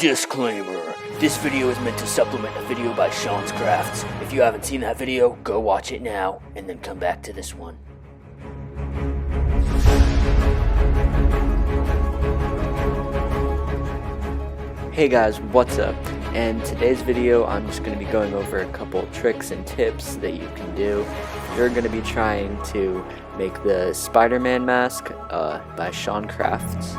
Disclaimer. This video is meant to supplement a video by Sean's Crafts. If you haven't seen that video, go watch it now, and then come back to this one. Hey guys, what's up? And today's video, I'm just going to be going over a couple tricks and tips that you can do. You're going to be trying to make the Spider-Man mask by Sean Crafts.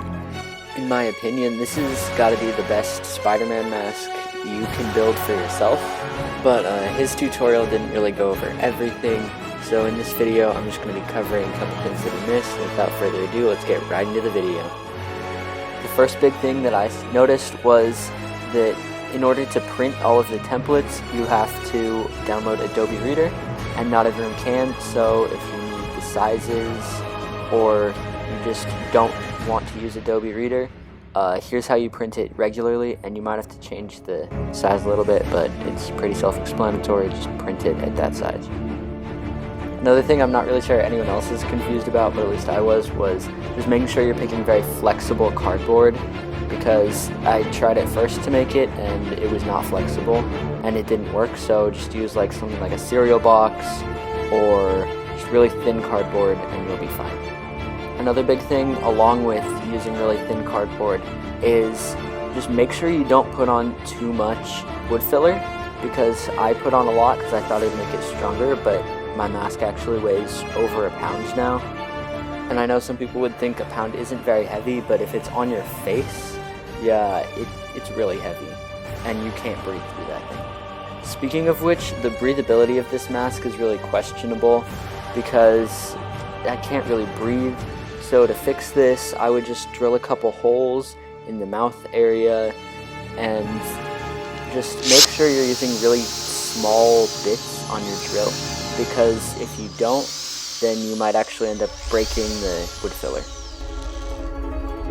In my opinion, this has got to be the best Spider-Man mask you can build for yourself, but his tutorial didn't really go over everything, so in this video I'm just going to be covering a couple things that he missed, and without further ado, let's get right into the video. The first big thing that I noticed was that in order to print all of the templates, you have to download Adobe Reader, and not everyone can, so if you need the sizes, or you just don't want to use Adobe Reader, here's how you print it regularly, and you might have to change the size a little bit, but it's pretty self-explanatory. Just print it at that size. Another thing I'm not really sure anyone else is confused about, but at least I was just making sure you're picking very flexible cardboard, because I tried it first to make it and it was not flexible and it didn't work, so just use like something like a cereal box or just really thin cardboard and you'll be fine. Another big thing, along with using really thin cardboard, is just make sure you don't put on too much wood filler, because I put on a lot because I thought it would make it stronger, but my mask actually weighs over a pound now. And I know some people would think a pound isn't very heavy, but if it's on your face, yeah, it's really heavy, and you can't breathe through that thing. Speaking of which, the breathability of this mask is really questionable, because I can't really breathe. So to fix this, I would just drill a couple holes in the mouth area and just make sure you're using really small bits on your drill, because if you don't, then you might actually end up breaking the wood filler.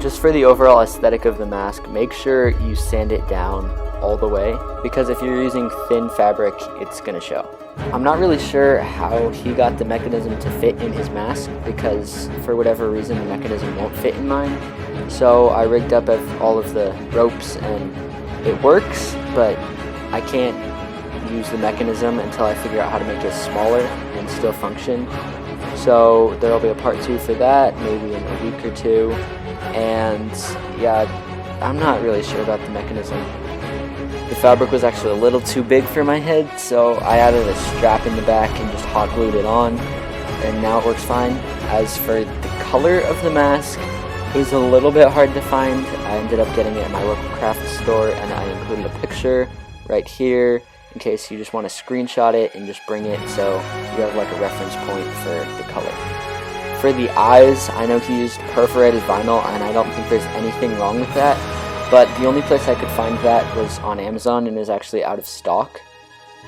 Just for the overall aesthetic of the mask, make sure you sand it down all the way, because if you're using thin fabric, it's going to show. I'm not really sure how he got the mechanism to fit in his mask, because for whatever reason the mechanism won't fit in mine. So I rigged up all of the ropes and it works, but I can't use the mechanism until I figure out how to make it smaller and still function. So there'll be a part 2 for that, maybe in a week or 2. And yeah, I'm not really sure about the mechanism. The fabric was actually a little too big for my head, so I added a strap in the back and just hot glued it on, and now it works fine. As for the color of the mask, it was a little bit hard to find. I ended up getting it at my local craft store, and I included a picture right here in case you just want to screenshot it and just bring it so you have like a reference point for the color. For the eyes, I know he used perforated vinyl, and I don't think there's anything wrong with that. But the only place I could find that was on Amazon, and is actually out of stock.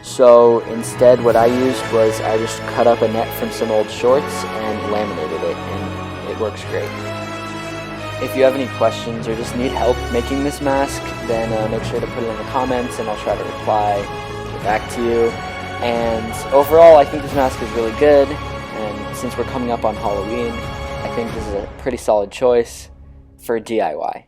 So instead what I used was I just cut up a net from some old shorts and laminated it, and it works great. If you have any questions or just need help making this mask, then make sure to put it in the comments and I'll try to reply, get back to you. And overall, I think this mask is really good, and since we're coming up on Halloween, I think this is a pretty solid choice for DIY.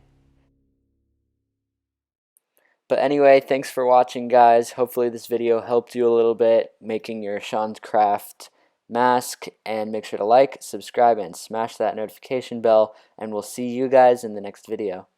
But anyway, thanks for watching, guys. Hopefully this video helped you a little bit making your Sean's Craft mask, and make sure to like, subscribe, and smash that notification bell, and we'll see you guys in the next video.